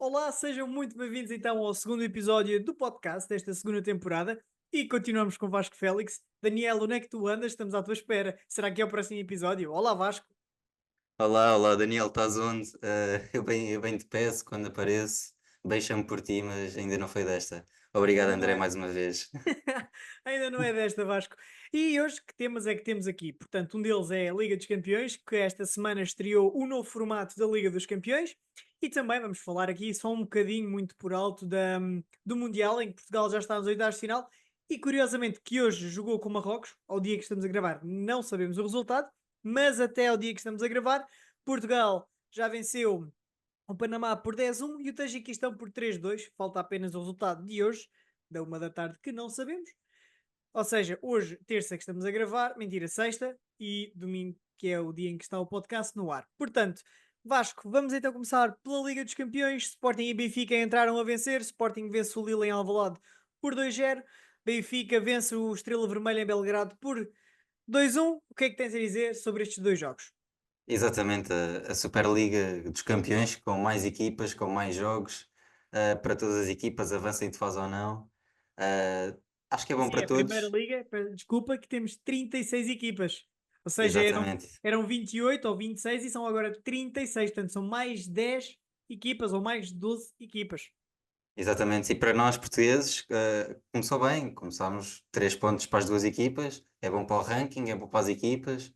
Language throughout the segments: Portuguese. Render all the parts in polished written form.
Olá, sejam muito bem-vindos então ao segundo episódio do podcast desta segunda temporada e continuamos com Vasco Félix. Daniel, onde é que tu andas? Estamos à tua espera. Será que é o próximo episódio? Olá, Vasco. Olá, Daniel, estás onde? Eu bem te peço quando apareço, bem chamo por ti, mas ainda não foi desta. Obrigado, Ainda não André, é, mais uma vez. ainda não é desta, Vasco. E hoje que temas é que temos aqui? Portanto, um deles é a Liga dos Campeões, que esta semana estreou o novo formato da Liga dos Campeões. E também vamos falar aqui só um bocadinho, muito por alto, do Mundial, em que Portugal já está nos oitavos de final. E curiosamente, que hoje jogou com Marrocos, ao dia que estamos a gravar, não sabemos o resultado, mas até ao dia que estamos a gravar, Portugal já venceu o Panamá por 10-1 e o Tajiquistão por 3-2. Falta apenas o resultado de hoje, da 1 da tarde, que não sabemos. Ou seja, hoje, terça que estamos a gravar, mentira, sexta, e domingo, que é o dia em que está o podcast no ar. Portanto, Vasco, vamos então começar pela Liga dos Campeões. Sporting e Benfica entraram a vencer. Sporting vence o Lille em Alvalade por 2-0. Benfica vence o Estrela Vermelha em Belgrado por 2-1. O que é que tens a dizer sobre estes dois jogos? Exatamente, a Superliga dos Campeões, com mais equipas, com mais jogos, para todas as equipas, avancem de fase ou não. Ah, Acho que é bom Sim, para a Primeira todos. Liga, desculpa, que temos 36 equipas. Ou seja, Exatamente, eram 28 ou 26 e são agora 36. Portanto, são mais 10 equipas ou mais 12 equipas. exatamente. E para nós portugueses, começou bem, começámos 3 pontos para as duas equipas, é bom para o ranking, é bom para as equipas.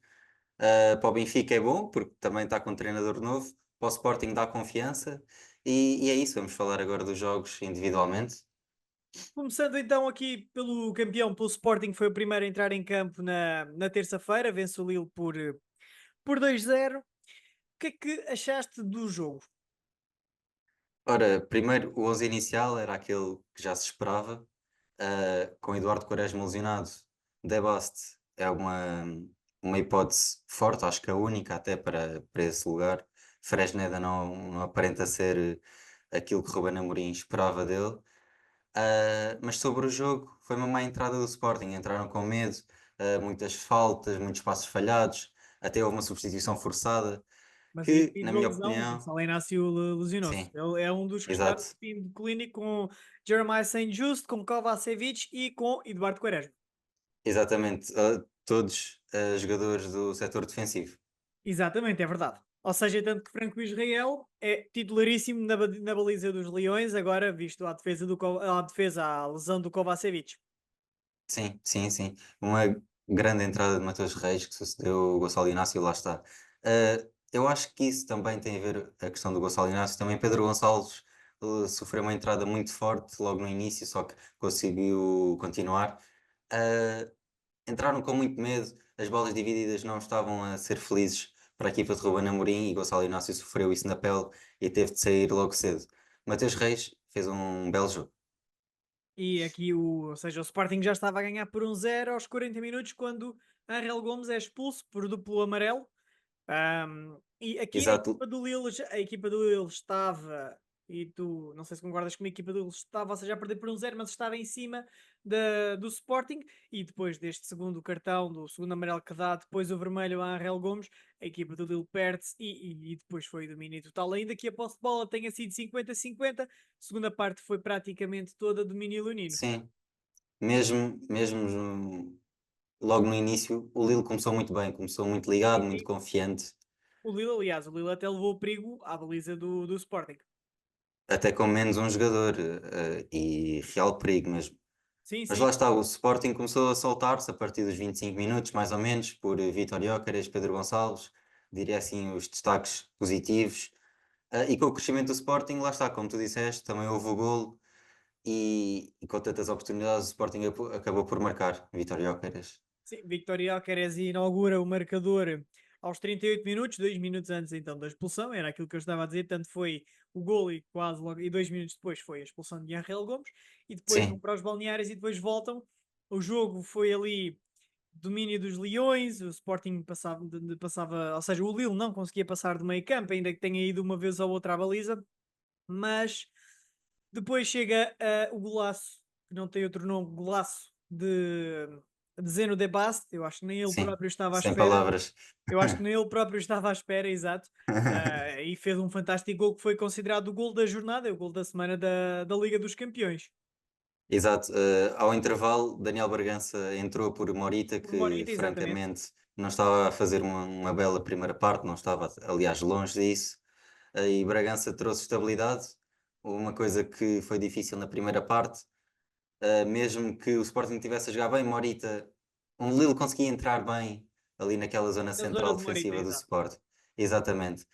Para o Benfica é bom, porque também está com um treinador novo. Para o Sporting dá confiança. E é isso, vamos falar agora dos jogos individualmente. Começando então aqui pelo campeão, pelo Sporting, foi o primeiro a entrar em campo na terça-feira, vence o Lille por 2-0. O que é que achaste do jogo? Ora, primeiro, o 11 inicial era aquele que já se esperava, com Eduardo Quaresma lesionado. De Bast é uma hipótese forte, acho que a única até para esse lugar. Fresneda não aparenta ser aquilo que Ruben Amorim esperava dele. Mas sobre o jogo, foi uma má entrada do Sporting. Entraram com medo, muitas faltas, muitos passos falhados, até houve uma substituição forçada, Mas aí que, devido na a minha lesão, opinião, Gonçalo Inácio lesionou-se. sim, Ele é um dos que está exato, no fim de clínico com Jeremiah Saint Just, com Kovacevic e com Eduardo Quaresma. exatamente, todos jogadores do setor defensivo. Exatamente, é verdade. Ou seja, tanto que Franco Israel é titularíssimo na baliza dos Leões, agora visto à defesa, à lesão do Kovacevic. Sim, sim, sim. Uma grande entrada de Matheus Reis que sucedeu o Gonçalo Inácio, lá está. Eu acho que isso também tem a ver, a questão do Gonçalo Inácio, também Pedro Gonçalves sofreu uma entrada muito forte logo no início, só que conseguiu continuar. Uh, Entraram com muito medo, as bolas divididas não estavam a ser felizes para a equipa de Ruben Amorim e Gonçalo Inácio sofreu isso na pele e teve de sair logo cedo. Matheus Reis fez um belo jogo. E aqui, ou seja, o Sporting já estava a ganhar por 1-0 aos 40 minutos, quando Angel Gomes é expulso por duplo amarelo. E aqui Exato, A equipa do Lille estava, e tu não sei se concordas comigo, a equipa do Lille estava, ou seja, a perder por 1-0, mas estava em cima do Sporting, e depois deste segundo cartão, do segundo amarelo que dá, depois o vermelho a Angel Gomes, a equipa do Lille perde-se e depois foi domínio total, ainda que a posse de bola tenha sido 50-50, a segunda parte foi praticamente toda domínio leonino. sim. Mesmo logo no início, o Lille começou muito bem, começou muito ligado, Sim, muito sim. confiante, O Lille, aliás, o Lille até levou o perigo à baliza do Sporting. até com menos um jogador e real perigo mesmo. Sim, Mas sim. lá está, o Sporting começou a soltar-se a partir dos 25 minutos, mais ou menos, por Vítor Gyökeres, Pedro Gonçalves, diria assim os destaques positivos. E com o crescimento do Sporting, lá está, como tu disseste, também houve o golo e com tantas oportunidades o Sporting acabou por marcar, Vítor Gyökeres. Sim, Victoria Alcaraz inaugura o marcador aos 38 minutos, 2 minutos antes então da expulsão, era aquilo que eu estava a dizer, tanto foi o gol e quase logo, e 2 minutos depois foi a expulsão de Angel Gomes, e depois vão Sim, para os balneários e depois voltam. O jogo foi ali domínio dos Leões, o Sporting passava, ou seja, o Lille não conseguia passar de meio campo, ainda que tenha ido uma vez ou outra à baliza, mas depois chega o golaço, que não tem outro nome, golaço de Zeno de Bast. Eu acho que nem ele sim, próprio estava à sem espera. palavras. Eu acho que nem ele próprio estava à espera, exato. e fez um fantástico gol que foi considerado o gol da jornada, o gol da semana da Liga dos Campeões. Exato. Ao intervalo, Daniel Bragança entrou por Morita, Por que Morita, exatamente. francamente não estava a fazer uma bela primeira parte, não estava, aliás, longe disso. E Bragança trouxe estabilidade, uma coisa que foi difícil na primeira parte. Mesmo que o Sporting estivesse a jogar bem, Morita, um Lille conseguia entrar bem ali naquela zona Na zona central de Morita, defensiva do exato. Sporting. Exatamente.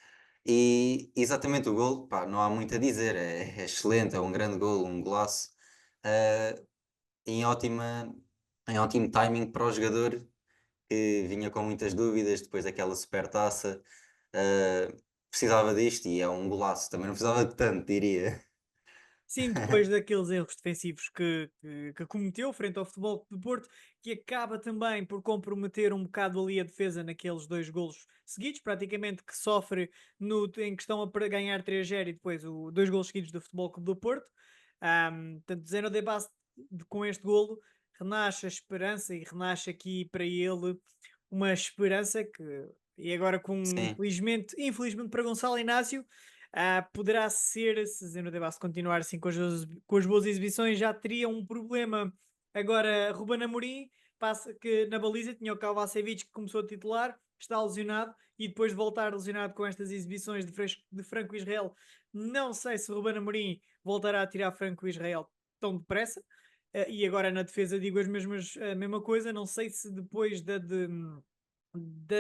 E exatamente o gol, pá, não há muito a dizer, é excelente, é um grande gol, um golaço. Ah, em ótima, em ótimo timing para o jogador que vinha com muitas dúvidas depois daquela supertaça. Precisava disto e é um golaço, também não precisava de tanto, diria. Sim, depois daqueles erros defensivos que cometeu frente ao Futebol Clube do Porto, que acaba também por comprometer um bocado ali a defesa naqueles dois golos seguidos, praticamente que sofre em questão a para ganhar 3-0 e depois dois golos seguidos do Futebol Clube do Porto. Portanto, Zeno de Bast com este golo renasce a esperança e renasce aqui para ele uma esperança que, e agora com, Sim, infelizmente para Gonçalo Inácio, poderá ser, se Zeno de Basso continuar assim com as boas exibições, já teria um problema. Agora, Ruben Amorim, passa que na baliza tinha o Kovacevic que começou a titular, está lesionado, e depois de voltar lesionado com estas exibições de Franco Israel, não sei se Ruben Amorim voltará a tirar Franco Israel tão depressa. E agora na defesa digo a mesma coisa, não sei se depois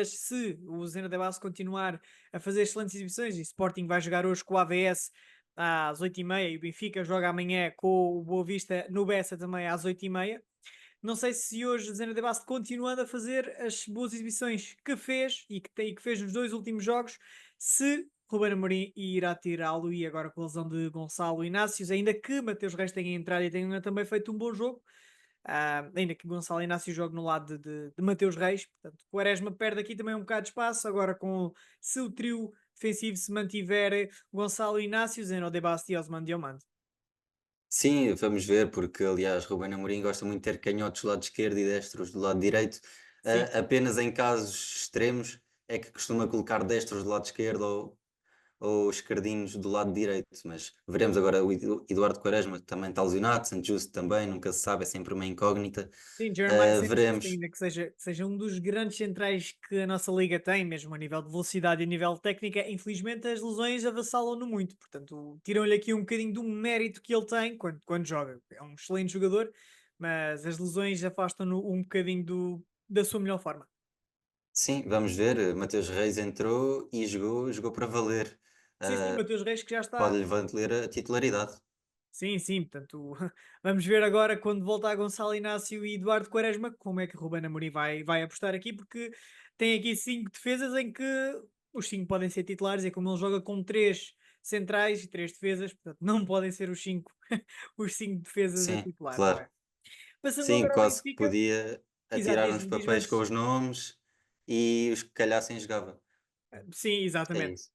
se o Zena da Base continuar a fazer excelentes exibições, e Sporting vai jogar hoje com o AVS às 8h30 e o Benfica joga amanhã com o Boa Vista no Bessa também às 8h30. Não sei se hoje o Zena da Base continuando a fazer as boas exibições que fez e que fez nos dois últimos jogos, se Ruben Amorim irá tirá-lo, e agora com a lesão de Gonçalo Inácios, ainda que Mateus Reis tenha entrado e tenha também feito um bom jogo, ainda que Gonçalo Inácio jogue no lado de Mateus Reis. Portanto, o Quaresma perde aqui também um bocado de espaço. Agora, se o trio defensivo se mantiver Gonçalo Inácio, Zeno De Basti e Osman Diomande. sim, vamos ver, porque aliás Ruben Amorim gosta muito de ter canhotos do lado esquerdo e destros do lado direito. Sim, Apenas em casos extremos é que costuma colocar destros do lado esquerdo ou esquerdinos do lado direito, mas veremos agora o Eduardo Quaresma também está lesionado, Santo Justo também, nunca se sabe, é sempre uma incógnita. sim, Jeremiah Sanchez, Veremos. ainda que seja um dos grandes centrais que a nossa liga tem, mesmo a nível de velocidade e a nível de técnica, infelizmente as lesões avassalam-no muito, portanto tiram-lhe aqui um bocadinho do mérito que ele tem quando joga. É um excelente jogador, mas as lesões afastam-no um bocadinho da sua melhor forma. Sim, vamos ver. Mateus Reis entrou e jogou para valer. Sim, sim, Uh, Mateus Reis que já está. Pode-lhe valer a titularidade. Sim, sim, portanto, vamos ver agora quando voltar Gonçalo Inácio e Eduardo Quaresma como é que Ruben Amorim vai apostar aqui, porque tem aqui cinco defesas em que os cinco podem ser titulares, e como ele joga com três centrais e três defesas, portanto, não podem ser os cinco, os cinco defesas a Sim, titular, não claro. é? Passando Sim, agora ao quase que Benfica, podia exato, atirar uns diz-me papéis com antes. os nomes e os que calhassem jogava. Sim, É exatamente. isso.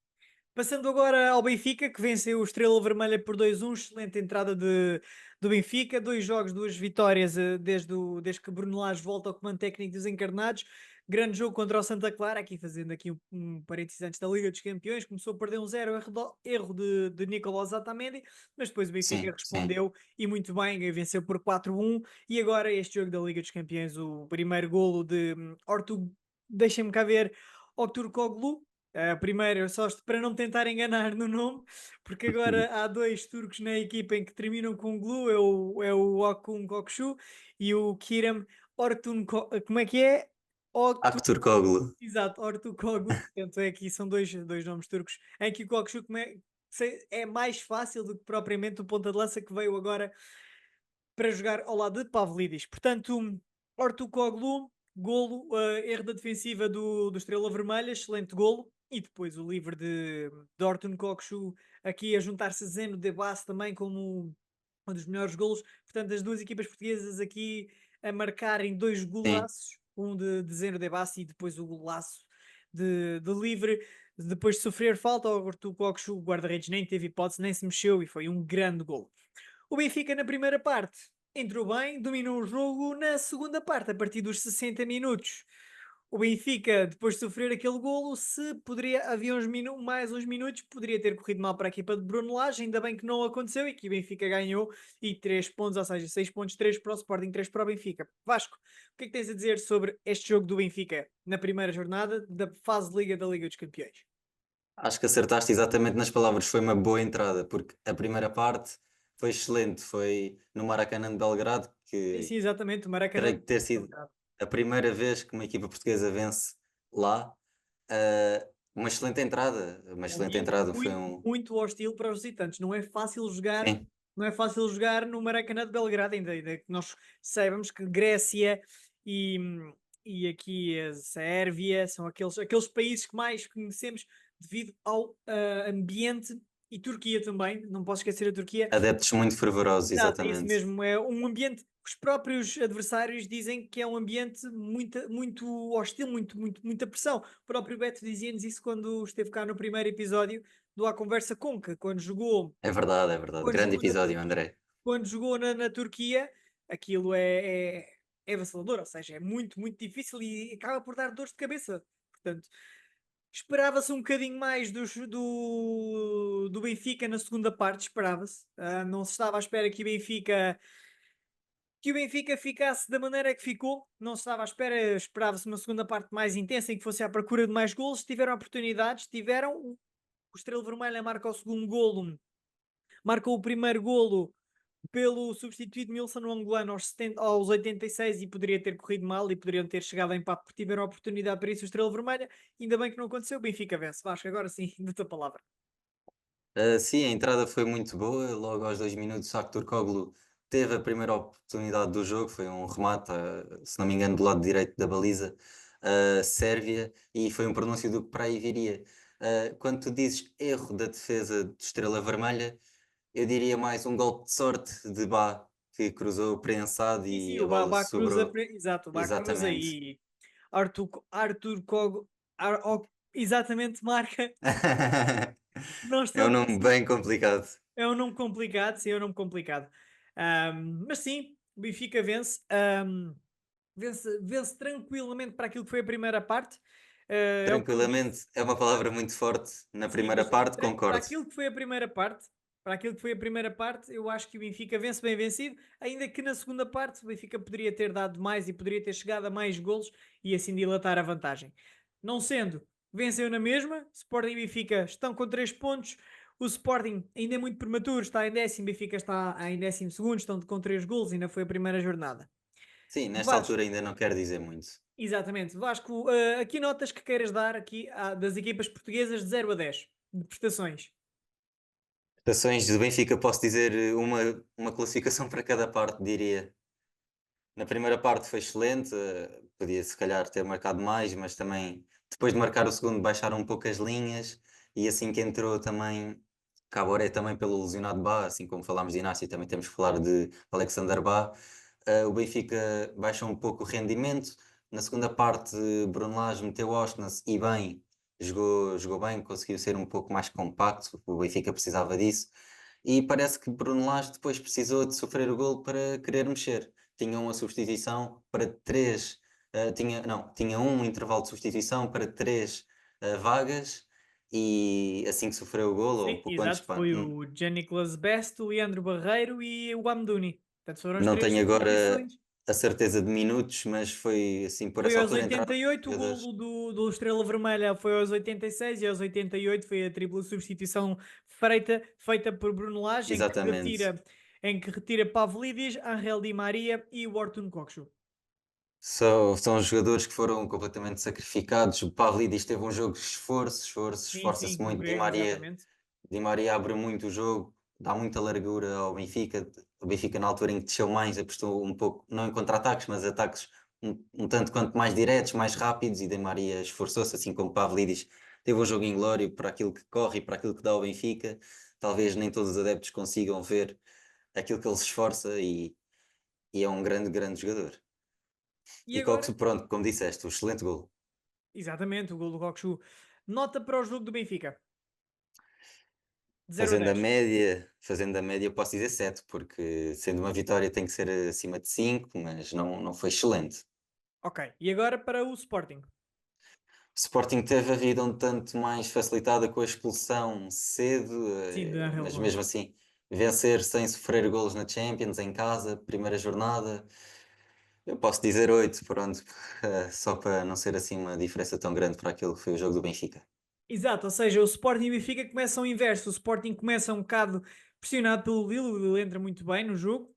Passando agora ao Benfica, que venceu o Estrela Vermelha por 2-1, excelente entrada do Benfica, dois jogos, duas vitórias desde que Bruno Lage volta ao comando técnico dos Encarnados. Grande jogo contra o Santa Clara, aqui fazendo aqui um parênteses antes da Liga dos Campeões, começou a perder 1-0, erro de Nicolas Otamendi, mas depois o Benfica Sim, sim. respondeu e muito bem, e venceu por 4-1. E agora este jogo da Liga dos Campeões, o primeiro golo de deixem-me cá ver, Orturkoglu. Primeiro, só para não me tentar enganar no nome, porque agora há dois turcos na equipa em que terminam com Glu, é o Okun Kokshu e o Kiram como é que é? Aktürkoğlu. Exato, Ortukoglu, portanto aqui são dois nomes turcos, em que o Kokshu é mais fácil do que propriamente o ponta de lança que veio agora para jogar ao lado de Pavlidis. Portanto, Ortukoglu, golo, erro da defensiva do Estrela Vermelha, excelente golo. E depois o livre de Ortun Kokshu aqui a juntar-se a Zeno de Base também como um dos melhores golos. Portanto, as duas equipas portuguesas aqui a marcarem dois Sim, golaços, um de Zeno de Base e depois o golaço de livre. Depois de sofrer falta, o Ortun Kokshu, o guarda-redes, nem teve hipótese, nem se mexeu e foi um grande golo. O Benfica na primeira parte entrou bem, dominou o jogo. Na segunda parte, a partir dos 60 minutos, o Benfica, depois de sofrer aquele golo, se poderia, havia mais uns minutos, poderia ter corrido mal para a equipa de Bruno Lage, ainda bem que não aconteceu e que o Benfica ganhou e 3 pontos, ou seja, 6 pontos, 3 para o Sporting, 3 para o Benfica. Vasco, o que é que tens a dizer sobre este jogo do Benfica na primeira jornada da fase de Liga da Liga dos Campeões? Acho que acertaste exatamente nas palavras, foi uma boa entrada, porque a primeira parte foi excelente, foi no Maracanã de Belgrado, Sim, sim, que exatamente, o Maracanã. creio que ter sido a primeira vez que uma equipa portuguesa vence lá. Uma Um excelente ambiente entrada, foi muito, um. muito hostil para os visitantes. Sim, Não é fácil jogar no Maracanã de Belgrado, ainda que nós saibamos que Grécia e, e aqui a Sérvia são aqueles países que mais conhecemos devido ao ambiente, e Turquia também, não posso esquecer a Turquia. adeptos muito fervorosos, Exato, é isso exatamente. mesmo. É um ambiente que os próprios adversários dizem que é um ambiente muito hostil, muita pressão. O próprio Beto dizia-nos isso quando esteve cá no primeiro episódio do A Conversa Conca, É verdade. quando Grande jogou na episódio, Turquia. André. Quando jogou na Turquia, aquilo é avassalador, ou seja, é muito difícil e acaba por dar dores de cabeça. Portanto, esperava-se um bocadinho mais do Benfica na segunda parte, esperava-se. Não se estava à espera que o Benfica ficasse da maneira que ficou, não se estava à espera, esperava-se uma segunda parte mais intensa em que fosse à procura de mais golos, tiveram oportunidades, tiveram, o Estrela Vermelha marca o segundo golo, marcou o primeiro golo pelo substituído Milson, o angolano, aos 86 e poderia ter corrido mal e poderiam ter chegado a empate porque tiveram a oportunidade para isso o Estrela Vermelha, ainda bem que não aconteceu, o Benfica vence. Vasco, agora sim, da tua palavra. Sim, a entrada foi muito boa, logo aos 2 minutos, Sá Turkoglu teve a primeira oportunidade do jogo, foi um remate, se não me engano, do lado direito da baliza, Sérvia, e foi um pronúncio do que para aí viria. Quando tu dizes erro da defesa de Estrela Vermelha, eu diria mais um golpe de sorte de Bá, que cruzou prensado Sim, sim, e a o bola Bá cruza, sobrou. exato, o Bá cruza Exatamente. e Arthur Kogo, exatamente, marca. Nós É um todos nome bem complicado. é um nome complicado, sim, é um nome complicado. Mas sim, o Benfica vence, vence tranquilamente para aquilo que foi a primeira parte. É o que eu disse. Tranquilamente, é uma palavra muito forte na Sim, primeira mas parte, para concordo. aquilo que foi a primeira parte, eu acho que o Benfica vence bem vencido, ainda que na segunda parte o Benfica poderia ter dado mais e poderia ter chegado a mais golos e assim dilatar a vantagem. Não sendo, venceu na mesma, Sporting e Benfica estão com 3 pontos, o Sporting ainda é muito prematuro, está em décimo, Benfica está em décimo segundo, estão com 3 golos, ainda foi a primeira jornada. Sim, nesta Vasco, altura ainda não quer dizer muito. exatamente, Vasco, aqui notas que queiras dar aqui das equipas portuguesas de 0 a 10 de prestações. Prestações do Benfica, posso dizer uma classificação para cada parte, diria. Na primeira parte foi excelente, podia se calhar ter marcado mais, mas também depois de marcar o segundo baixaram um pouco as linhas e assim que entrou também Caboré também pelo lesionado Bá, assim como falámos de Inácio, também temos que falar de Alexander Bá. O Benfica baixou um pouco o rendimento. Na segunda parte, Bruno Lage meteu Osnas e bem, jogou bem, conseguiu ser um pouco mais compacto, o Benfica precisava disso. E parece que Bruno Lage depois precisou de sofrer o gol para querer mexer. Tinha uma substituição para três, tinha um intervalo de substituição para três vagas e assim que sofreu o gol, ou um Sim, pouco antes, exato. pá, Foi o Gianni Nicolas Best, o Leandro Barreiro e o Amdouni. Portanto, foram as não três tenho agora substituições. a certeza de minutos, mas foi assim, por Foi essa aos altura entraram 88, o jogadores. golo do Estrela Vermelha foi aos 86 e aos 88 foi a tripla substituição feita por Bruno Lage, Exatamente. em que retira Pavlidis, Angel Di Maria e o Orton Coxo. São os jogadores que foram completamente sacrificados. O Pavlidis teve um jogo de Sim, sim, esforça-se muito. exatamente. Di Maria abre muito o jogo, dá muita largura ao Benfica. O Benfica, na altura em que desceu mais, apostou um pouco, não em contra-ataques, mas ataques um tanto quanto mais diretos, mais rápidos. E Di Maria esforçou-se, assim como Pavlidis teve um jogo inglório para aquilo que corre e para aquilo que dá ao Benfica. Talvez nem todos os adeptos consigam ver aquilo que ele se esforça e é um grande jogador. E E agora, Coxo, pronto, como disseste, um excelente gol. exatamente, o gol do Coxo. Nota para o jogo do Benfica, de 0 a Fazendo a 10. média, fazendo a média, posso dizer 7 porque sendo uma vitória tem que ser acima de 5 mas não foi excelente. Ok, e agora para o Sporting. Sporting teve a vida um tanto mais facilitada com a expulsão cedo, Sim, de Angel mas Gomes. mesmo assim, vencer sem sofrer golos na Champions, em casa, primeira jornada, eu posso dizer 8, pronto, só para não ser assim uma diferença tão grande para aquilo que foi o jogo do Benfica. Exato, ou seja, o Sporting e o Benfica começam o inverso. O Sporting começa um bocado pressionado pelo Lille, o Lille entra muito bem no jogo.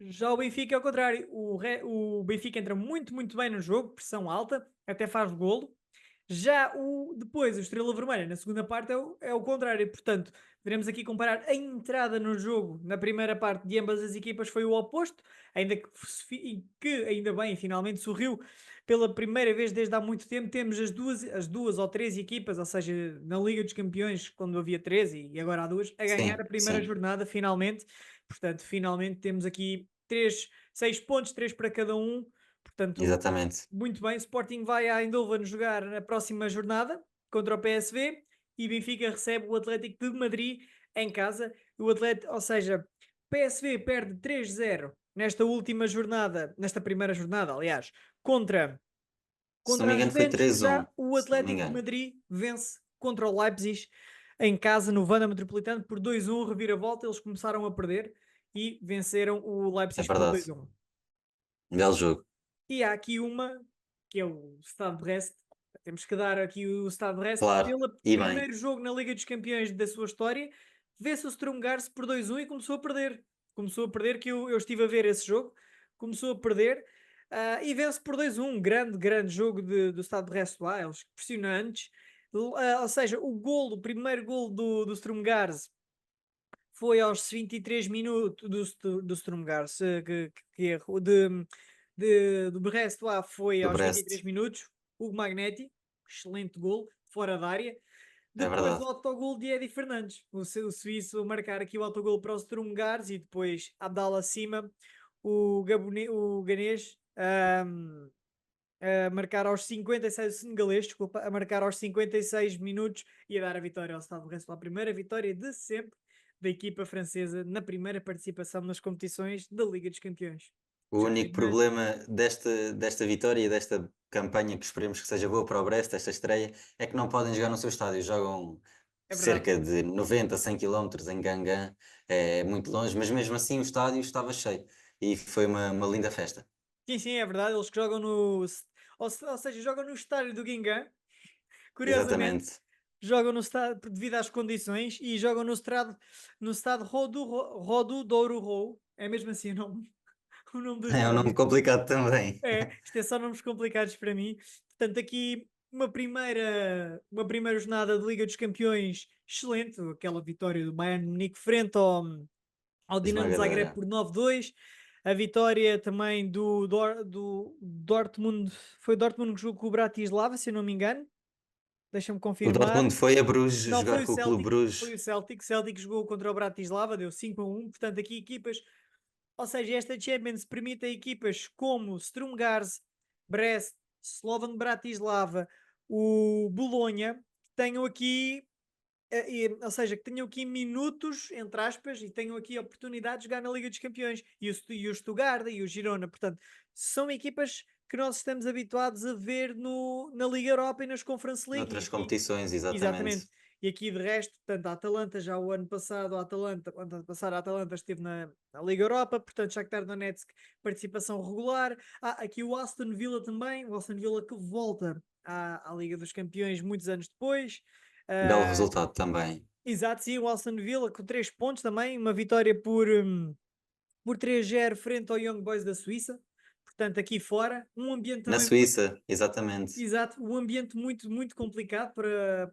Já o Benfica é o contrário. O Benfica entra muito, muito bem no jogo, pressão alta, até faz golo. Já depois, o Estrela Vermelha, na segunda parte, é o contrário. Portanto, poderemos aqui comparar a entrada no jogo na primeira parte de ambas as equipas foi o oposto, ainda que ainda bem, finalmente sorriu pela primeira vez desde há muito tempo. Temos as duas ou três equipas, ou seja, na Liga dos Campeões, quando havia 13 e agora há duas, a ganhar Sim, a primeira sim, jornada, finalmente. Portanto, finalmente temos aqui 6 pontos, 3 para cada um. Portanto, exatamente. muito bem, Sporting vai a Eindhoven jogar na próxima jornada contra o PSV e Benfica recebe o Atlético de Madrid em casa. O Atlético, ou seja, PSV perde 3-0 nesta última jornada, nesta primeira jornada, aliás, contra, Se não me contra a engano foi Juventus. 3-1, Já o se não me Atlético de engano. Madrid vence contra o Leipzig em casa no Wanda Metropolitano por 2-1, reviravolta. Eles começaram a perder e venceram o É Leipzig por verdade. 2-1. Um belo jogo. E há aqui uma, que é o Stade de Brest. Temos que dar aqui o Stade de Brest Claro, pelo e bem. primeiro jogo na Liga dos Campeões da sua história. Vê-se o Strumgars por 2-1 e começou a perder. Começou a perder, que eu estive a ver esse jogo. Começou a perder e vence por 2-1. Grande, grande jogo do Stade de Brest lá. Eles impressionantes. Ou seja, o primeiro golo do Strumgars foi aos 23 minutos do Strumgars, que erro, do Brest lá foi Do aos 23 Brest, minutos, Hugo Magnetti, excelente gol, fora da área. é Depois o verdade. autogol de Eddie Fernandes, o suíço a marcar aqui o autogol para o Strumgars e depois Abdallah Cima, o ganês, a marcar aos 56, o senegalês, desculpa, a marcar aos 56 minutos e a dar a vitória ao Stade de Brest, a primeira vitória de sempre da equipa francesa na primeira participação nas competições da Liga dos Campeões. O Já único problema desta vitória e desta campanha, que esperemos que seja boa para o Brest, esta estreia, é que não podem jogar no seu estádio. Jogam é verdade. cerca de 90, 100 quilómetros em Gangan, é muito longe, mas mesmo assim o estádio estava cheio e foi uma linda festa. Sim, sim, é verdade. Eles que jogam ou seja, jogam no estádio do Guingamp, curiosamente, Exatamente. jogam no estádio devido às condições e jogam no estádio Rodu Douro Rou. É mesmo assim o nome, o nome do É um nome estádio. complicado também. É, isto é só nomes complicados para mim. Portanto, aqui uma primeira jornada de Liga dos Campeões excelente, aquela vitória do Bayern de Munique frente ao Dinamo Zagreb Esmagadeira. por 9-2. A vitória também do Dortmund, foi o Dortmund que jogou com o Bratislava, se eu não me engano. Deixa-me O confirmar. Dortmund foi a Bruges Não, foi jogar o com o Clube Celtic. Foi Bruges. o Celtic. Celtic jogou contra o Bratislava, deu 5-1. Portanto, aqui equipas, ou seja, esta Champions permite a equipas como Strumgars, Brest, Slovan Bratislava, o Bolonha, que tenham aqui, ou seja, que tenham aqui minutos, entre aspas, e tenham aqui a oportunidade de jogar na Liga dos Campeões. E o Stuttgart e o Girona. Portanto, são equipas que nós estamos habituados a ver na Liga Europa e nas Conference League. E Noutras aqui, competições, exatamente. exatamente. E aqui de resto, portanto, a Atalanta já o ano passado a Atalanta esteve na Liga Europa, portanto, Shakhtar Donetsk, participação regular. Aqui o Aston Villa também, o Aston Villa que volta à Liga dos Campeões muitos anos depois. Belo Ah, resultado também. exato, sim, o Aston Villa com 3 pontos também, uma vitória por 3-0 frente ao Young Boys da Suíça. Portanto, aqui fora, um ambiente Na também muito. Suíça, exatamente. Exato, um ambiente muito, muito complicado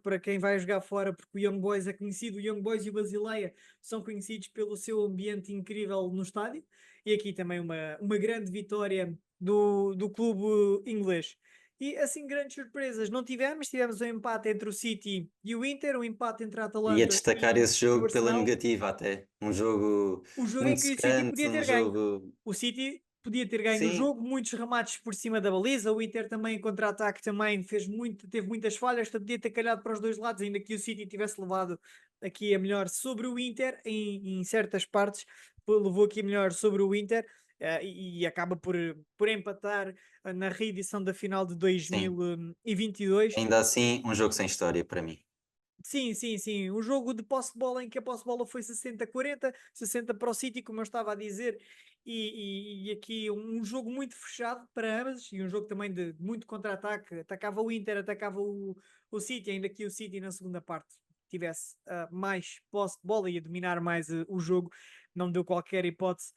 para quem vai jogar fora, porque o Young Boys é conhecido, o Young Boys e o Basileia são conhecidos pelo seu ambiente incrível no estádio, e aqui também uma grande vitória do clube inglês. E assim, grandes surpresas não tivemos um empate entre o City e o Inter, um empate entre a E a Atalanta destacar e esse o jogo pela Arsenal. negativa até. Um jogo O jogo em muito que o City secante, podia um ter ganho. jogo. O City podia ter ganho o Sim, jogo, muitos remates por cima da baliza. O Inter também, em contra-ataque, também teve muitas falhas. Portanto, podia ter calhado para os dois lados, ainda que o City tivesse levado aqui a melhor sobre o Inter em certas partes. Levou aqui a melhor sobre o Inter. e acaba por empatar na reedição da final de Sim, 2022. ainda assim, um jogo sem história para mim. Sim, sim, sim. Um jogo de posse de bola em que a posse de bola foi 60-40, 60 para o City, como eu estava a dizer, e aqui um jogo muito fechado para ambas, e um jogo também de muito contra-ataque. Atacava o Inter, atacava o City, ainda que o City na segunda parte tivesse mais posse de bola e a dominar mais o jogo, não deu qualquer hipótese,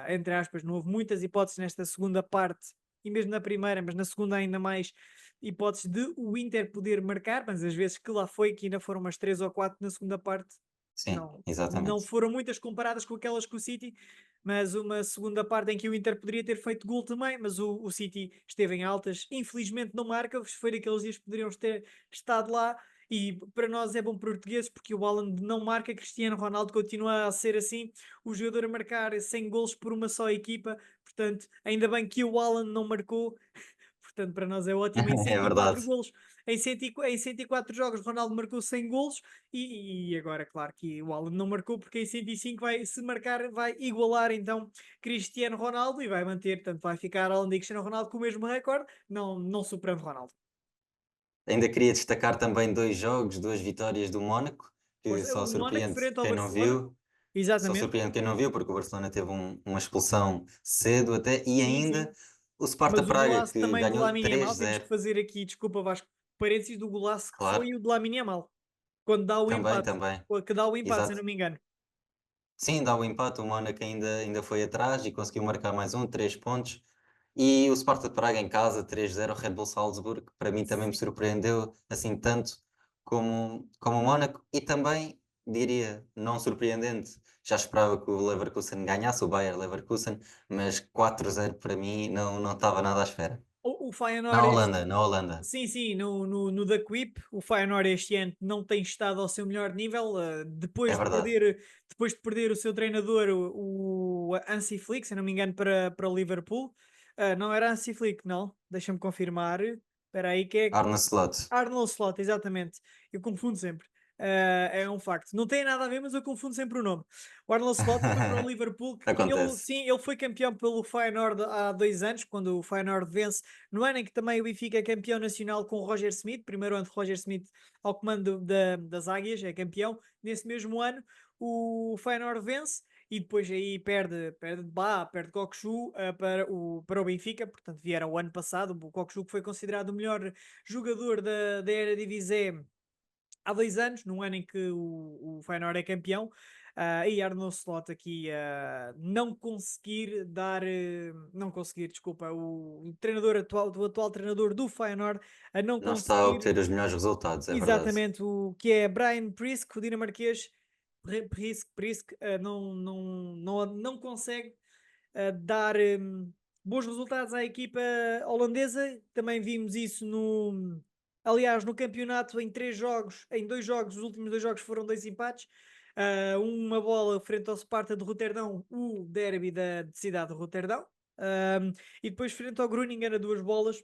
entre aspas, não houve muitas hipóteses nesta segunda parte, e mesmo na primeira, mas na segunda ainda mais hipóteses de o Inter poder marcar, mas às vezes que lá foi, que ainda foram umas 3 ou 4 na segunda parte, Sim, não exatamente. foram muitas comparadas com aquelas com o City, mas uma segunda parte em que o Inter poderia ter feito gol também, mas o City esteve em altas, infelizmente não marca, foi daqueles dias que poderiam ter estado lá, e para nós é bom português porque o Haaland não marca, Cristiano Ronaldo continua a ser assim, o jogador a marcar 100 golos por uma só equipa, portanto, ainda bem que o Haaland não marcou. Portanto, para nós é ótimo. Em É 104 verdade. golos, em 104 jogos, Ronaldo marcou 100 golos e agora, claro que o Alan não marcou, porque em 105 vai, se marcar, vai igualar então Cristiano Ronaldo e vai manter, tanto vai ficar Alan e Cristiano Ronaldo com o mesmo recorde, não superando Ronaldo. Ainda queria destacar também 2 jogos, 2 vitórias do Mónaco, que Força, só o Mónaco surpreende frente ao quem não Barcelona, viu. Só exatamente. surpreende quem não viu, porque o Barcelona teve uma expulsão cedo até, e Sim, ainda sim. o Sparta Mas o Praga, golaço que também do ganhou Lamine Yamal, temos que 3-0, fazer aqui, desculpa Vasco, parênteses do golaço que claro, foi o de Lamine Yamal, quando dá o também, empate, também, que dá o empate, se eu exato. não me engano. Sim, dá o empate, o Mónaco ainda foi atrás e conseguiu marcar mais 3 pontos. E o Sparta de Praga em casa, 3-0 Red Bull Salzburgo, para mim também me Sim. surpreendeu, assim tanto como o Mónaco, e também, diria, não surpreendente, já esperava que o Leverkusen ganhasse, o Bayer Leverkusen, mas 4-0 para mim não estava nada à espera. O Na Feyenoord Holanda, na Holanda, sim, sim, no The Quip, o Feyenoord este ano não tem estado ao seu melhor nível, é verdade. depois de perder o seu treinador, o Hansi Flick, se eu não me engano, para o Liverpool. Não era Hansi Flick, não, deixa-me confirmar. Espera aí, que é Arne Slot. Arnold Slot, exatamente. Eu confundo sempre. É um facto. Não tem nada a ver, mas eu confundo sempre o nome. O Arnold Slot foi para o Liverpool. Ele, Acontece. sim, ele foi campeão pelo Feyenoord há 2 anos, quando o Feyenoord vence. No ano em que também o Benfica é campeão nacional com o Roger Smith, primeiro ano de Roger Smith ao comando das Águias, é campeão. Nesse mesmo ano, o Feyenoord vence e depois aí perde de Bá, perde Cockchu para o Benfica, portanto vieram o ano passado, o Cockchu que foi considerado o melhor jogador da Eredivisie há 2 anos, num ano em que o Feyenoord é campeão, e Arno Slot aqui não conseguir, desculpa, o treinador atual, do atual treinador do Feyenoord, a não Não está a conseguir obter os melhores resultados, é verdade. exatamente o que é Brian Prisk, o dinamarquês, Prisk não consegue dar bons resultados à equipa holandesa. Também vimos isso aliás, no campeonato em 3 jogos, em 2 jogos, os últimos 2 jogos foram 2 empates. Uma bola frente ao Sparta de Roterdão, o derby da cidade de Roterdão. E depois frente ao Groningen a 2 bolas.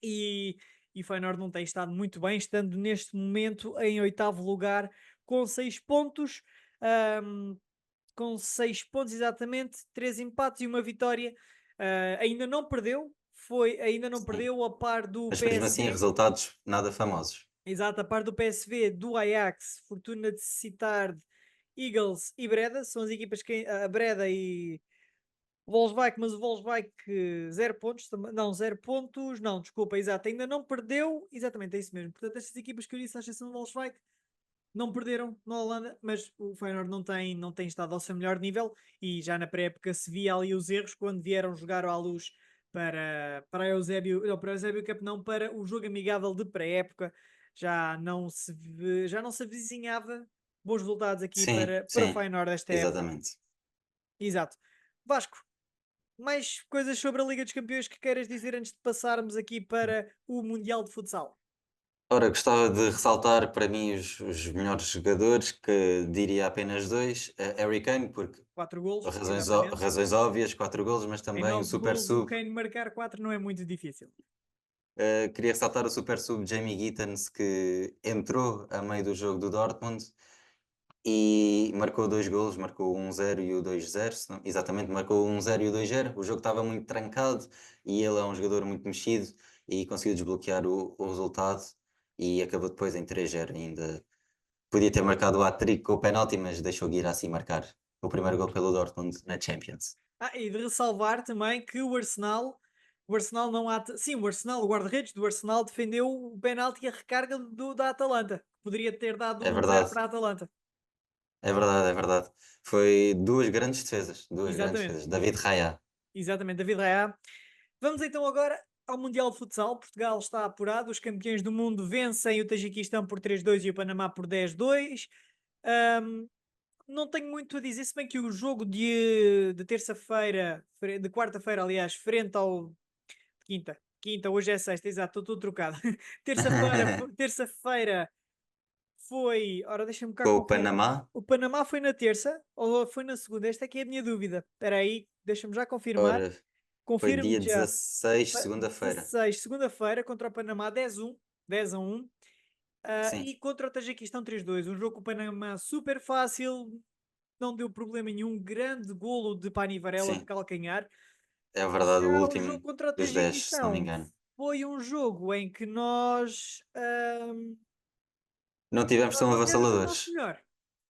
E, e o Feyenoord não tem estado muito bem, estando neste momento em oitavo lugar com 6 pontos. ahm, com 6 pontos exatamente, 3 empates e uma vitória. Ainda não perdeu, ainda não Sim. perdeu a par do Mas mesmo assim, PSV, resultados nada famosos. exato, a par do PSV, do Ajax, Fortuna de Sittard, Eagles e Breda, são as equipas que a Breda e o Wolfsburg, mas o Wolfsburg 0 pontos, não, 0 pontos, não, desculpa, exato, ainda não perdeu, exatamente, é isso mesmo. Portanto, estas equipas que eu disse, à exceção do Wolfsburg, não perderam na Holanda, mas o Feyenoord não tem estado ao seu melhor nível e já na pré-época se via ali os erros quando vieram jogar à luz para Eusébio, não, para Eusébio Cup não, para o jogo amigável de pré-época, já não se avizinhava bons resultados aqui Sim, para o sim, Feyenoord esta época. exatamente. Exato. Vasco, mais coisas sobre a Liga dos Campeões que queiras dizer antes de passarmos aqui para o Mundial de Futsal? Ora, gostava de ressaltar para mim os melhores jogadores, que diria apenas dois, Harry Kane, porque 4 golos, razões, exatamente. razões óbvias, 4 golos, mas Em também o 9 super golos, o sub. Kane marcar 4 não é muito difícil. Queria ressaltar o super sub Jamie Gittens, que entrou a meio do jogo do Dortmund e marcou 2 golos, marcou o 1-0 e o 2-0, se não exatamente, marcou o 1-0 e o 2-0. O jogo estava muito trancado e ele é um jogador muito mexido e conseguiu desbloquear o resultado e acabou depois em 3-0 ainda. Podia ter marcado o hat-trick com o penalti, mas deixou Guirassy marcar o primeiro gol pelo Dortmund na Champions. E de ressalvar também que o Arsenal não há. Sim, o Arsenal, o guarda-redes do Arsenal defendeu o penalti e a recarga da Atalanta, que poderia ter dado É 1-0 verdade, para a Atalanta. é verdade, é verdade. Foi 2 grandes defesas, 2 grandes Exatamente, defesas. David Raya. exatamente, David Raya. Vamos então agora ao Mundial de Futsal. Portugal está apurado, os campeões do mundo vencem o Tajiquistão por 3-2 e o Panamá por 10-2. Ahm, não tenho muito a dizer, se bem que o jogo de terça-feira, de quarta-feira, aliás, frente ao quinta, hoje é sexta, exato, estou todo trocado. Terça-feira foi, ora deixa-me cá Com o confirmar. Panamá, O Panamá foi na terça ou foi na segunda? Esta é que é a minha dúvida. Espera aí, deixa-me já confirmar. ora, foi Confirmo dia já. 16, segunda-feira. 16, segunda-feira, contra o Panamá 10-1, 10-1. Sim, E contra o Tajiquistão 3-2. Um jogo com o Panamá super fácil, não deu problema nenhum. Grande golo de Pani Varela de sim, calcanhar. é verdade, o Já o jogo último contra o dos 10, se não me Tajiquistão engano. foi um jogo em que nós Não tivemos tão não tivemos o nosso avassaladores. melhor.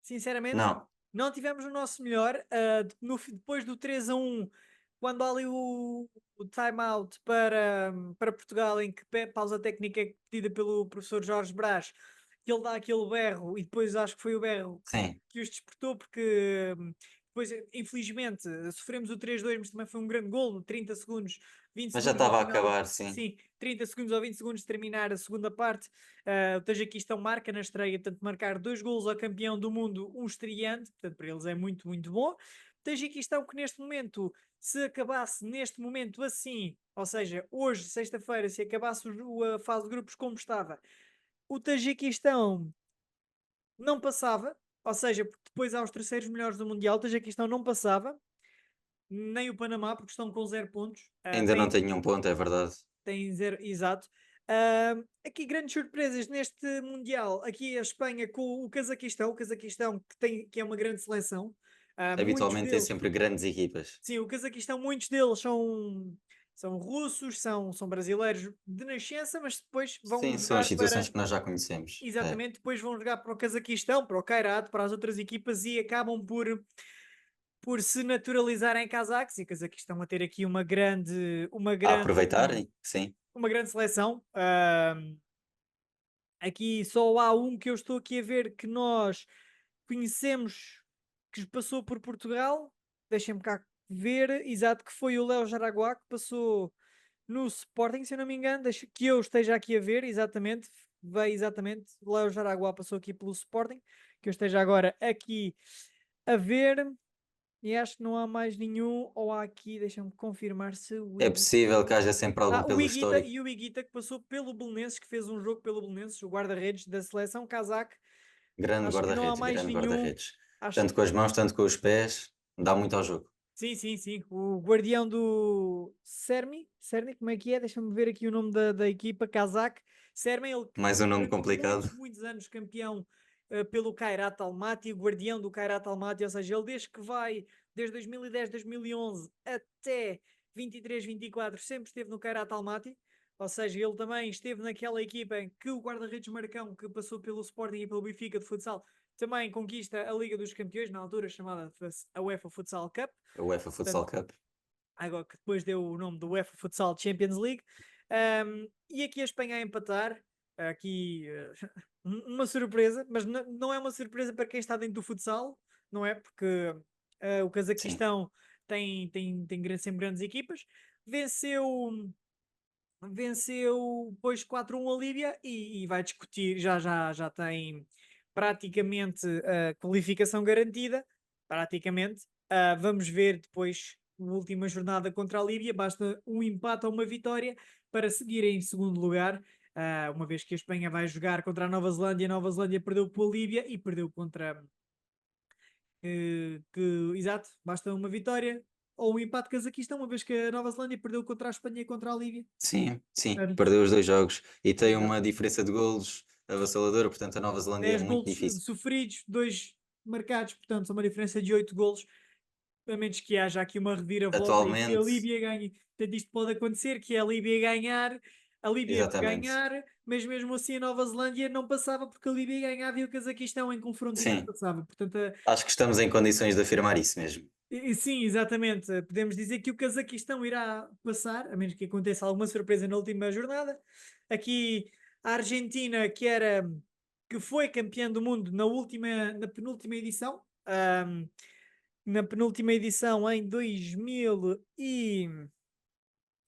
Sinceramente, Não, não tivemos o nosso melhor. Depois do 3-1, quando há ali o time-out para Portugal, em que pausa técnica é pedida pelo professor Jorge Brás, que ele dá aquele berro, e depois acho que foi o berro sim, que os despertou, porque depois, infelizmente, sofremos o 3-2, mas também foi um grande gol, 30 segundos, 20 mas já segundos ao estava a final. acabar, sim. Sim, 30 segundos ou 20 segundos de terminar a segunda parte. O Tajiquistão marca na estreia, portanto, marcar 2 golos ao campeão do mundo, um estreante, portanto, para eles é muito, muito bom. Tajiquistão que neste momento, se acabasse neste momento assim, ou seja, hoje, sexta-feira, se acabasse a fase de grupos como estava, o Tajiquistão não passava, ou seja, porque depois há os terceiros melhores do Mundial, o Tajiquistão não passava, nem o Panamá, porque estão com 0 pontos. Ainda não tenho um ponto, é verdade. Tem zero, exato. Aqui grandes surpresas neste Mundial. Aqui a Espanha com o Cazaquistão que é uma grande seleção. Muitos Habitualmente tem deles, sempre grandes equipas. sim, o Cazaquistão, muitos deles são russos, são brasileiros de nascença, mas depois vão Sim, são as jogar situações para, que nós já conhecemos. É. exatamente, depois vão jogar para o Cazaquistão, para o Kairat, para as outras equipas e acabam por se naturalizarem cazaques e o Cazaquistão a ter aqui A aproveitarem, sim. uma grande seleção. Aqui só há um que eu estou aqui a ver que nós conhecemos, que passou por Portugal. Deixem-me cá ver, exato, que foi o Léo Jaraguá, que passou no Sporting, se eu não me engano. Deixa que eu esteja aqui a ver, exatamente. Veio exatamente, o Léo Jaraguá passou aqui pelo Sporting, que eu esteja agora aqui a ver. E acho que não há mais nenhum, ou há aqui, deixa-me confirmar se o É possível que haja sempre algum o pelo Higuita histórico. e o Higuita que passou pelo Belenenses, que fez um jogo pelo Belenenses, o guarda-redes da seleção casaque. Acho que não há mais Grande nenhum. guarda-redes. Acho Tanto com as que mãos, tanto com os pés, dá muito ao jogo. sim, sim, sim. O guardião do Cermi, como é que é? Deixa-me ver aqui o nome da equipa, casaque. Cermi, ele que Mais um foi nome durante complicado. muitos, muitos anos campeão pelo Kairat Almaty, o guardião do Kairat Almaty, ou seja, ele desde que vai, desde 2010, 2011 até 23, 24, sempre esteve no Kairat Almaty. Ou seja, ele também esteve naquela equipa em que o guarda-redes Marcão, que passou pelo Sporting e pelo Benfica de futsal, também conquista a Liga dos Campeões, na altura chamada a UEFA Futsal Cup, A UEFA Futsal portanto, Cup. agora que depois deu o nome do UEFA Futsal Champions League. E aqui a Espanha a empatar, aqui uma surpresa, mas não é uma surpresa para quem está dentro do futsal, não é? Porque o Sim, Cazaquistão tem sempre grandes equipas. Venceu, venceu depois 4-1 a Líbia e vai discutir, já tem praticamente a qualificação garantida, praticamente. Vamos ver depois a última jornada contra a Líbia, basta um empate ou uma vitória para seguir em segundo lugar. Uma vez que a Espanha vai jogar contra a Nova Zelândia perdeu com a Líbia e perdeu contra exato, basta uma vitória ou um empate de Cazaquistão, uma vez que a Nova Zelândia perdeu contra a Espanha e contra a Líbia. sim, sim. Portanto, Perdeu os dois jogos e tem exato. uma diferença de golos avassaladora, portanto a Nova Zelândia é 10 muito golos difícil. sofridos, 2. marcados, portanto, são uma diferença de 8 golos, a menos que haja aqui uma reviravolta e que a Atualmente, Líbia ganhe. Portanto, isto pode acontecer, que é a Líbia exatamente. ganhar, mas mesmo assim a Nova Zelândia não passava porque a Líbia ganhava e o Cazaquistão em confronto direto Sim, passava. Portanto, acho que estamos em condições de afirmar isso mesmo. sim, exatamente. Podemos dizer que o Cazaquistão irá passar, a menos que aconteça alguma surpresa na última jornada. Aqui a Argentina, que foi campeã do mundo na penúltima edição. Na penúltima edição em 2000 e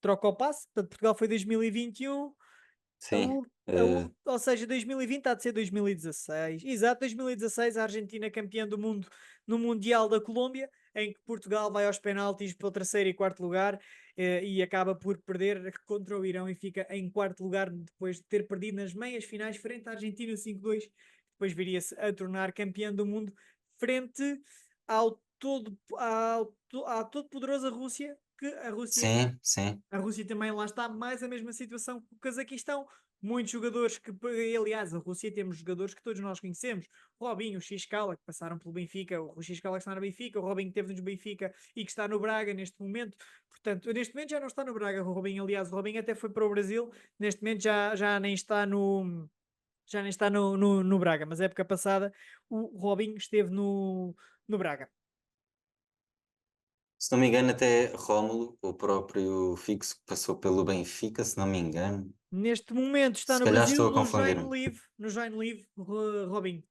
troca o passe, portanto Portugal foi 2021, Sim, eh, ou seja, 2020 há de ser 2016. Exato, 2016 a Argentina campeã do mundo no Mundial da Colômbia, em que Portugal vai aos penaltis pelo terceiro e quarto lugar, e acaba por perder contra o Irão e fica em quarto lugar depois de ter perdido nas meias finais frente à Argentina 5-2. Depois viria-se a tornar campeã do mundo frente à todo poderosa Rússia, que sim, sim. a Rússia também lá está, mais a mesma situação que o Cazaquistão. Muitos jogadores aliás, a Rússia temos jogadores que todos nós conhecemos. Robinho, o Xcala, que passaram pelo Benfica, o Xcala que está no Benfica, o Robinho que teve no Benfica e que está no Braga neste momento. Portanto, neste momento já não está no Braga, o Robinho, aliás, o Robinho até foi para o Brasil, neste momento já nem está no Braga, mas a época passada o Robinho esteve no Braga. Se não me engano, até Rómulo, o próprio fixo que passou pelo Benfica, se não me engano. Neste momento está Se no calhar Brasil, estou a confundir-me. No Join Live, Robinho.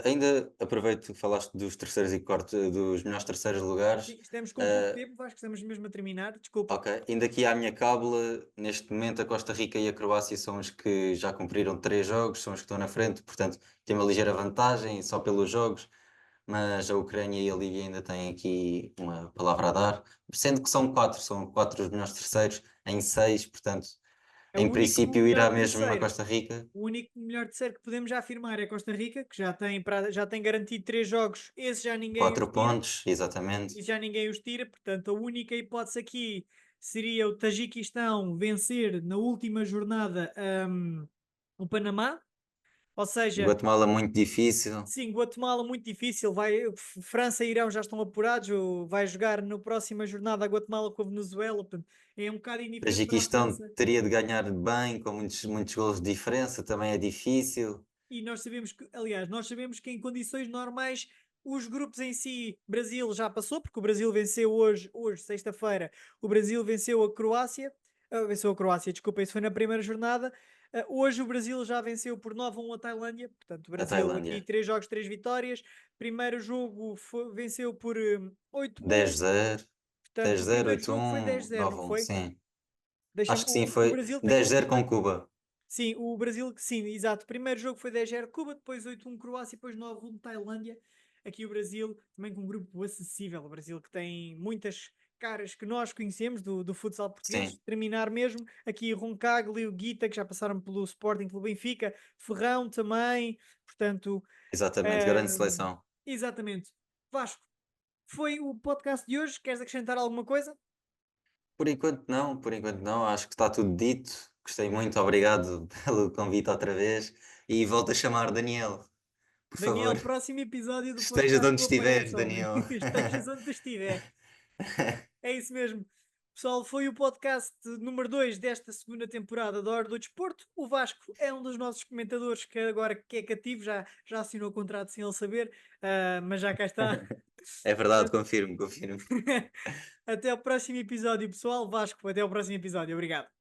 Ainda aproveito que falaste dos terceiros e quartos, dos melhores terceiros lugares. Sim, estamos com pouco Ah, tempo, Vasco, estamos mesmo a terminar, desculpa. ok, indo aqui à minha cábula, neste momento a Costa Rica e a Croácia são os que já cumpriram 3 jogos, são os que estão na frente, portanto tem uma ligeira vantagem só pelos jogos, mas a Ucrânia e a Líbia ainda têm aqui uma palavra a dar, sendo que são quatro os melhores terceiros em 6, portanto, É o em único princípio irá melhor mesmo a terceiro. Costa Rica, O único melhor terceiro que podemos já afirmar é Costa Rica, que já tem garantido 3 jogos, esse já ninguém os 4 tira, pontos, exatamente, e já ninguém os tira, portanto a única hipótese aqui seria o Tajiquistão vencer na última jornada o Panamá, ou seja, Guatemala muito difícil, sim, Guatemala muito difícil. França e Irão já estão apurados. Vai jogar na próxima jornada a Guatemala com a Venezuela. Portanto, é um bocado indiferente para a Tajiquistão França. teria de ganhar bem, com muitos golos de diferença, também é difícil. E nós sabemos que, aliás, nós sabemos que em condições normais os grupos em si, Brasil já passou, porque o Brasil venceu hoje sexta-feira, o Brasil venceu a Croácia. Venceu a Croácia, desculpa, isso foi na primeira jornada. Hoje o Brasil já venceu por 9-1 a Tailândia, portanto, o A Brasil aqui Tailândia. 3 jogos, 3 vitórias. Primeiro jogo venceu por 8-1, 10-0, portanto, o 10-0, primeiro jogo foi 8-1, 10-0, não 9-1, foi? sim. Deixa-me, Acho que sim, o foi Brasil tem 10-0 com Cuba. Sim, o Brasil, sim, exato. O primeiro jogo foi 10-0 Cuba, depois 8-1 Croácia, depois 9-1 Tailândia. Aqui o Brasil, também com um grupo acessível. O Brasil que tem muitas caras que nós conhecemos do futsal português. Sim, Terminar mesmo. Aqui Roncagli, o Guita, que já passaram pelo Sporting, pelo Benfica. Ferrão também. Portanto, exatamente, grande ahm, seleção. exatamente. Vasco, foi o podcast de hoje. Queres acrescentar alguma coisa? Por enquanto não, acho que está tudo dito. Gostei muito, obrigado pelo convite outra vez. E volto a chamar Daniel, por Daniel, favor. próximo episódio do Esteja de podcast onde do Apanha estiveres, Soma. Daniel. Estejas onde estiver. É isso mesmo. Pessoal, foi o podcast número 2 desta segunda temporada da Hora do Desporto. O Vasco é um dos nossos comentadores que agora que é cativo, já assinou o contrato sem ele saber, mas já cá está. É verdade, confirmo, confirmo. Até ao próximo episódio, pessoal. Vasco, até ao próximo episódio. Obrigado.